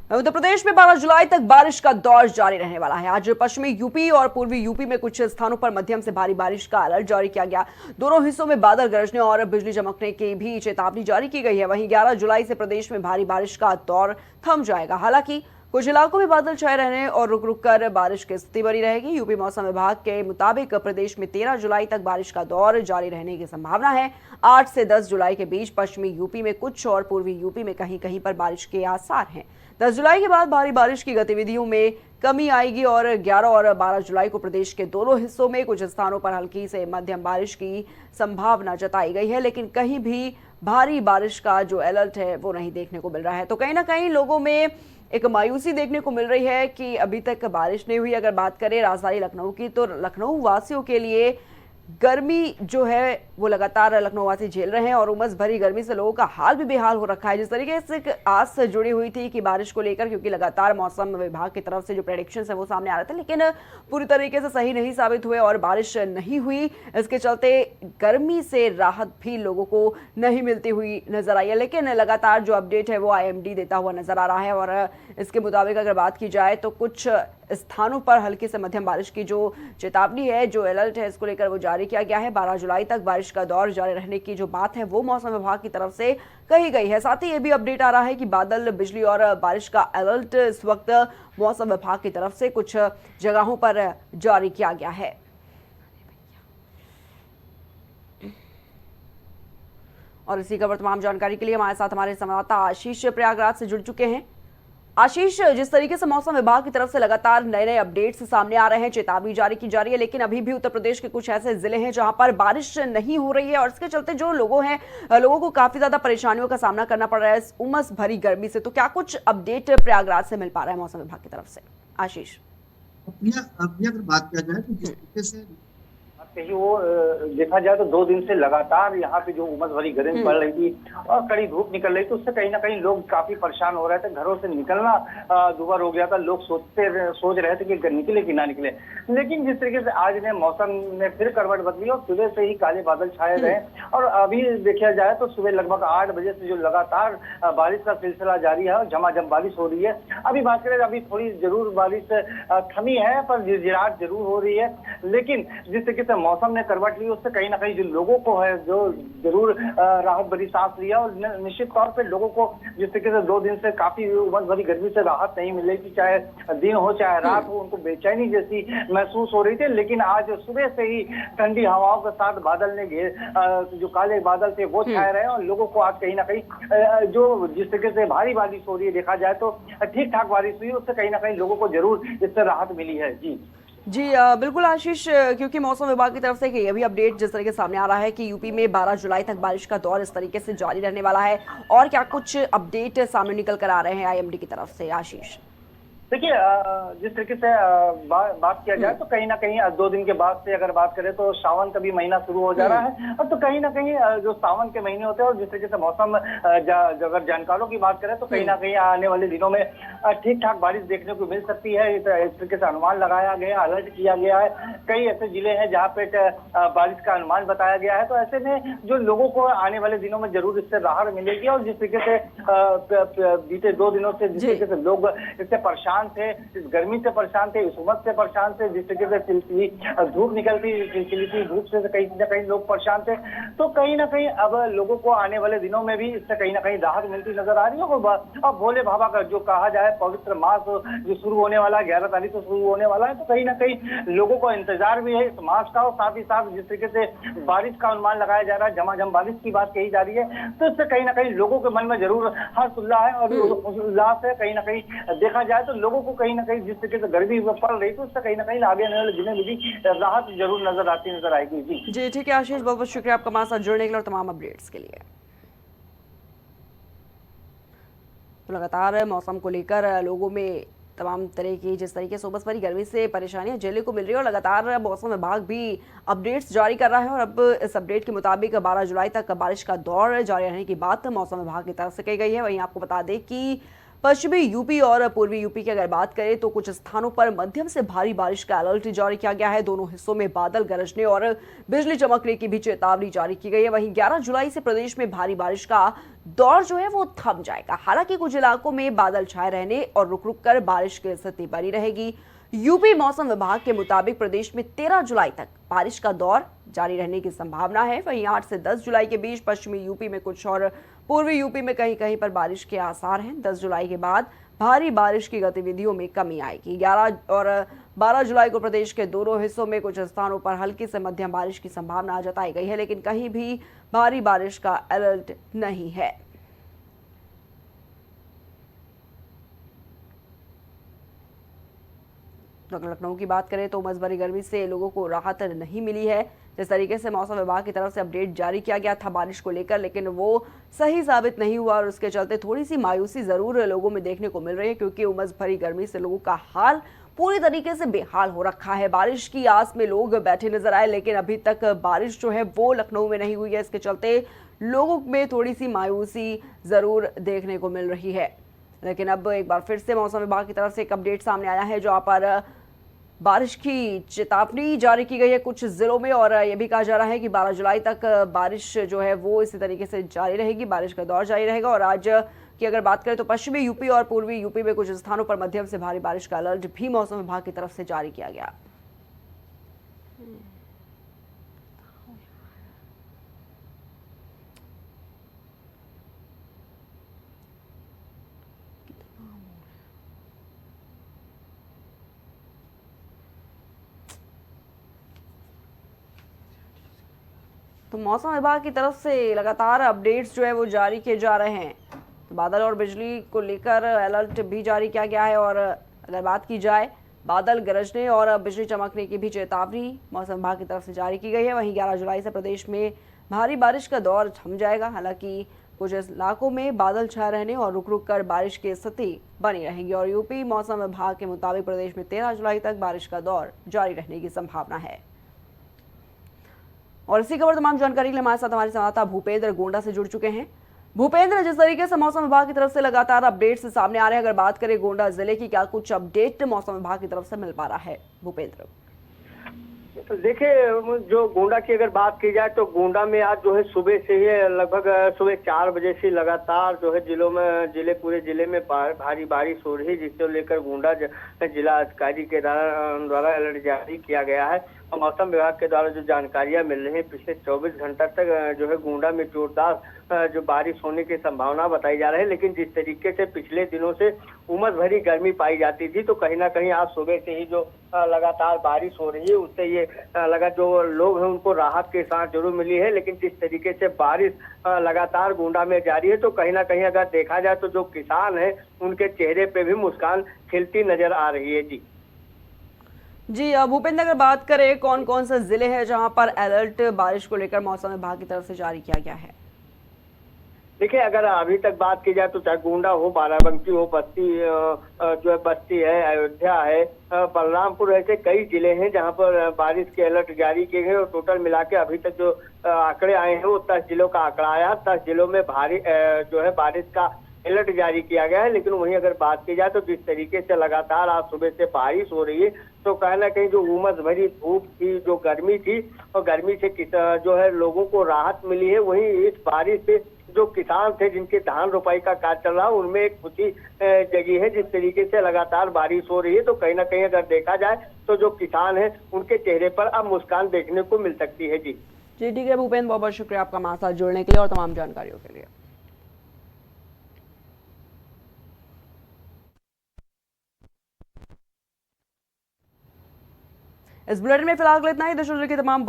उत्तर प्रदेश में 12 जुलाई तक बारिश का दौर जारी रहने वाला है। आज पश्चिमी यूपी और पूर्वी यूपी में कुछ स्थानों पर मध्यम से भारी बारिश का अलर्ट जारी किया गया। दोनों हिस्सों में बादल गरजने और बिजली चमकने की भी चेतावनी जारी की गई है। वहीं 11 जुलाई से प्रदेश में भारी बारिश का दौर थम जाएगा। हालांकि कुछ इलाकों में बादल छाए रहने और रुक रुक कर बारिश की स्थिति बनी रहेगी। यूपी मौसम विभाग के मुताबिक प्रदेश में 13 जुलाई तक बारिश का दौर जारी रहने की संभावना है। 8 से 10 जुलाई के बीच पश्चिमी यूपी में कुछ और पूर्वी यूपी में कहीं कहीं पर बारिश के आसार हैं। 10 जुलाई के बाद भारी बारिश की गतिविधियों में कमी आएगी और 11 और 12 जुलाई को प्रदेश के दोनों हिस्सों में कुछ स्थानों पर हल्की से मध्यम बारिश की संभावना जताई गई है, लेकिन कहीं भी भारी बारिश का जो अलर्ट है वो नहीं देखने को मिल रहा है। तो कहीं ना कहीं लोगों में एक मायूसी देखने को मिल रही है कि अभी तक बारिश नहीं हुई। अगर बात करें राजधानी लखनऊ की, तो लखनऊ वासियों के लिए गर्मी जो है वो लगातार लखनऊ वासी झेल रहे हैं और उमस भरी गर्मी से लोगों का हाल भी बेहाल हो रखा है। जिस तरीके से एक आस जुड़ी हुई थी कि बारिश को लेकर, क्योंकि लगातार मौसम विभाग की तरफ से जो प्रेडिक्शंस है वो सामने आ रहे थे, लेकिन पूरी तरीके से सही नहीं साबित हुए और बारिश नहीं हुई। इसके चलते गर्मी से राहत भी लोगों को नहीं मिलती हुई नजर आई है। लेकिन लगातार जो अपडेट है वो IMD देता हुआ नजर आ रहा है और इसके मुताबिक अगर बात की जाए तो कुछ स्थानों पर हल्की से मध्यम बारिश की जो चेतावनी है, जो अलर्ट है, इसको लेकर वो जारी किया गया है। 12 जुलाई तक बारिश का दौर जारी रहने की जो बात है वो मौसम विभाग की तरफ से कही गई है। साथ ही ये भी अपडेट आ रहा है कि बादल, बिजली और बारिश का अलर्ट इस वक्त मौसम विभाग की तरफ से कुछ जगहों पर जारी किया गया है। और इसी खबर तमाम जानकारी के लिए हमारे साथ हमारे संवाददाता आशीष प्रयागराज से जुड़ चुके हैं। आशीष, जिस तरीके से मौसम विभाग की तरफ से लगातार नए नए अपडेट्स सामने आ रहे हैं, चेतावनी जारी की जा रही है, लेकिन अभी भी उत्तर प्रदेश के कुछ ऐसे जिले हैं जहां पर बारिश नहीं हो रही है और इसके चलते जो लोगों को काफी ज्यादा परेशानियों का सामना करना पड़ रहा है इस उमस भरी गर्मी से। तो क्या कुछ अपडेट प्रयागराज से मिल पा रहा है मौसम विभाग की तरफ से? आशीष, अगर बात किया जाए तो जिस तरीके से कहीं वो देखा जाए तो 2 दिन से लगातार यहाँ पे जो उमस भरी गर्मी पड़ रही थी और कड़ी धूप निकल रही थी, उससे कहीं ना कहीं लोग काफी परेशान हो रहे थे। घरों से निकलना दुभर हो गया था। लोग सोच रहे थे कि निकले कि ना निकले। लेकिन जिस तरीके से आज ने मौसम में फिर करवट बदली और सुबह से ही काले बादल छाए रहे और अभी देखा जाए तो सुबह लगभग 8 बजे से जो लगातार बारिश का सिलसिला जारी है और झमाझम बारिश हो रही है। अभी बात करें, अभी थोड़ी जरूर बारिश थमी है पर झिरझिराहट जरूर हो रही है। लेकिन जिस तरीके से मौसम ने करवट ली, उससे कहीं ना कहीं जो लोगों को है जो जरूर राहत भरी सांस लिया और निश्चित तौर पे लोगों को जिस तरीके से 2 दिन से काफी उमस भरी गर्मी से राहत नहीं मिल रही थी, चाहे दिन हो चाहे रात हो, उनको बेचैनी जैसी महसूस हो रही थी। लेकिन आज सुबह से ही ठंडी हवाओं के साथ बादल ने जो काले बादल थे वो छाए रहे और लोगों को आज कहीं ना कहीं जो जिस तरीके से भारी बारिश हो रही है, देखा जाए तो ठीक ठाक बारिश हुई, उससे कहीं ना कहीं लोगों को जरूर इससे राहत मिली है। जी बिल्कुल आशीष, क्योंकि मौसम विभाग की तरफ से ये भी अपडेट जिस तरीके से सामने आ रहा है कि यूपी में 12 जुलाई तक बारिश का दौर इस तरीके से जारी रहने वाला है, और क्या कुछ अपडेट सामने निकल कर आ रहे हैं IMD की तरफ से? आशीष, देखिए, जिस तरीके से बात किया जाए तो कहीं ना कहीं 2 दिन के बाद से अगर बात करें तो सावन का भी महीना शुरू हो जा रहा है और तो कहीं ना कहीं जो सावन के महीने होते हैं और जिस तरीके से मौसम अगर जानकारों की बात करें तो कहीं ना कहीं आने वाले दिनों में ठीक ठाक बारिश देखने को मिल सकती है। इस तरीके से अनुमान लगाया गया, अलर्ट किया गया है। कई ऐसे जिले हैं जहाँ पे बारिश का अनुमान बताया गया है। तो ऐसे में जो लोगों को आने वाले दिनों में जरूर इससे राहत मिलेगी और जिस तरीके से बीते 2 दिनों से जिस तरीके से लोग इससे परेशान थे, इस गर्मी से परेशान थे, इस उमस से परेशान थे, जिस तरीके से चिलचिली धूप निकलती, चिलचिली धूप से कहीं ना कहीं लोग परेशान थे। तो कहीं ना कहीं अब लोगों को आने वाले दिनों में भी इससे कहीं ना कहीं राहत मिलती नजर आ रही है। और भोले बाबा का जो कहा जाए पवित्र मास जो शुरू होने वाला है, 11 तारीख को शुरू होने वाला है, तो कहीं ना कहीं लोगों को इंतजार भी है इस मास का। और साथ ही साथ जिस तरीके से बारिश का अनुमान लगाया जा रहा है, झमाझम बारिश की बात कही जा रही है, तो इससे कहीं ना कहीं लोगों के मन में जरूर हर्ष उल्लास है और उल्लास है। कहीं ना कहीं देखा जाए तो लोगों को कहीं ना कहीं जिस तरीके से गर्मी पड़ रही तो उससे कहीं ना कहीं आगे आने वाले दिनों में भी राहत जरूर नजर आएगी। जी ठीक है आशीष, बहुत बहुत शुक्रिया आपका हमारे साथ जुड़ने के लिए और तमाम अपडेट्स के लिए। तो लगातार मौसम को लेकर लोगों में तमाम तरह की जिस तरीके से उमस भरी गर्मी से परेशानियां झेलने को मिल रही है और लगातार मौसम विभाग भी अपडेट्स जारी कर रहा है और अब इस अपडेट के मुताबिक 12 जुलाई तक बारिश का दौर जारी रहने की बात मौसम विभाग की तरफ से कही गई है। वहीं आपको बता दें कि पश्चिमी यूपी और पूर्वी यूपी की अगर बात करें तो कुछ स्थानों पर मध्यम से भारी बारिश का अलर्ट जारी किया गया है। दोनों हिस्सों में बादल गरजने और बिजली चमकने की भी चेतावनी जारी की गई है। वहीं 11 जुलाई से प्रदेश में भारी बारिश का दौर जो है वो थम जाएगा। हालांकि कुछ इलाकों में बादल छाए रहने और रुक रुक कर बारिश की स्थिति बनी रहेगी। यूपी मौसम विभाग के मुताबिक प्रदेश में 13 जुलाई तक बारिश का दौर जारी रहने की संभावना है। वहीं 8 से 10 जुलाई के बीच पश्चिमी यूपी में कुछ और पूर्वी यूपी में कहीं कहीं पर बारिश के आसार हैं। 10 जुलाई के बाद भारी बारिश की गतिविधियों में कमी आएगी। 11 और 12 जुलाई को प्रदेश के दोनों हिस्सों में कुछ स्थानों पर हल्की से मध्यम बारिश की संभावना जताई गई है, लेकिन कहीं भी भारी बारिश का अलर्ट नहीं है। अगर लखनऊ की बात करें तो उमस भरी गर्मी से लोगों को राहत नहीं मिली है। जिस तरीके से मौसम विभाग की तरफ से अपडेट जारी किया गया था बारिश को लेकर, लेकिन वो सही साबित नहीं हुआ और उसके चलते थोड़ी सी मायूसी जरूर लोगों में देखने को मिल रही है, क्योंकि उमस भरी गर्मी से लोगों का हाल पूरी तरीके से बेहाल हो रखा है। बारिश की आस में लोग बैठे नजर आए, लेकिन अभी तक बारिश जो है वो लखनऊ में नहीं हुई है। इसके चलते लोगों में थोड़ी सी मायूसी जरूर देखने को मिल रही है। लेकिन अब एक बार फिर से मौसम विभाग की तरफ से एक अपडेट सामने आया है, जहां पर बारिश की चेतावनी जारी की गई है कुछ जिलों में, और यह भी कहा जा रहा है कि 12 जुलाई तक बारिश जो है वो इसी तरीके से जारी रहेगी, बारिश का दौर जारी रहेगा। और आज की अगर बात करें तो पश्चिमी यूपी और पूर्वी यूपी में कुछ स्थानों पर मध्यम से भारी बारिश का अलर्ट भी मौसम विभाग की तरफ से जारी किया गया। तो मौसम विभाग की तरफ से लगातार अपडेट्स जो है वो जारी किए जा रहे हैं। तो बादल और बिजली को लेकर अलर्ट भी जारी किया गया है, और अगर बात की जाए बादल गरजने और बिजली चमकने की भी चेतावनी मौसम विभाग की तरफ से जारी की गई है। वहीं 11 जुलाई से प्रदेश में भारी बारिश का दौर थम जाएगा। हालांकि कुछ इलाकों में बादल छाए रहने और रुक रुक कर बारिश की स्थिति बनी रहेगी। और यूपी मौसम विभाग के मुताबिक प्रदेश में 13 जुलाई तक बारिश का दौर जारी रहने की संभावना है। और इसी खबर तमाम जानकारी के लिए हमारे साथ हमारे संवाददाता भूपेंद्र गोंडा से जुड़ चुके हैं। भूपेंद्र, जिस तरीके से मौसम विभाग की तरफ से लगातार अपडेट्स सामने आ रहे हैं, अगर बात करें गोंडा जिले की, क्या कुछ अपडेट मौसम विभाग की तरफ से मिल पा रहा है भूपेंद्र? देखिए, जो गोंडा की अगर बात की जाए तो गोंडा में आज जो है सुबह से ही लगभग सुबह 4 बजे से लगातार जो है पूरे जिले में भारी बारिश हो रही है, जिसको लेकर गोंडा जिला अधिकारी के द्वारा अलर्ट जारी किया गया है। और मौसम विभाग के द्वारा जो जानकारियां मिल रही है, पिछले 24 घंटा तक जो है गोंडा में जोरदार जो बारिश होने की संभावना बताई जा रही है। लेकिन जिस तरीके से पिछले दिनों से उमस भरी गर्मी पाई जाती थी, तो कहीं ना कहीं आज सुबह से ही जो लगातार बारिश हो रही है, उससे ये लगा जो लोग हैं उनको राहत के साथ जरूर मिली है। लेकिन जिस तरीके से बारिश लगातार गोंडा में जारी है, तो कहीं ना कहीं अगर देखा जाए तो जो किसान है उनके चेहरे पे भी मुस्कान खिलती नजर आ रही है। जी भूपेंद्र, अगर बात करें कौन कौन से जिले हैं जहां पर अलर्ट बारिश को लेकर मौसम विभाग की तरफ से जारी किया गया है? देखिए, अगर अभी तक बात की जाए तो चाहे गोंडा हो, बाराबंकी हो, जो है बस्ती है, अयोध्या है, बलरामपुर, ऐसे कई जिले हैं जहां पर बारिश के अलर्ट जारी किए गए। और टोटल मिला के अभी तक जो आंकड़े आए हैं वो 10 जिलों का आंकड़ा आया। 10 जिलों में भारी जो है बारिश का अलर्ट जारी किया गया है। लेकिन वहीं अगर बात की जाए तो जिस तरीके से लगातार आज सुबह से बारिश हो रही है, तो कहीं ना कहीं जो उमस भरी धूप थी, जो गर्मी थी, और गर्मी से जो है लोगों को राहत मिली है। वहीं इस बारिश से जो किसान थे जिनके धान रोपाई का कार्य चल रहा है, उनमें एक खुशी जगी है। जिस तरीके से लगातार बारिश हो रही है, तो कहीं ना कहीं अगर देखा जाए तो जो किसान है उनके चेहरे पर अब मुस्कान देखने को मिल सकती है। जी ठीक है भूपेंद्र, बहुत बहुत शुक्रिया आपका हमारे साथ जुड़ने के लिए और तमाम जानकारियों के लिए। इस बुलेटिन में फिलहाल इतना ही। देश और दुनिया की तमाम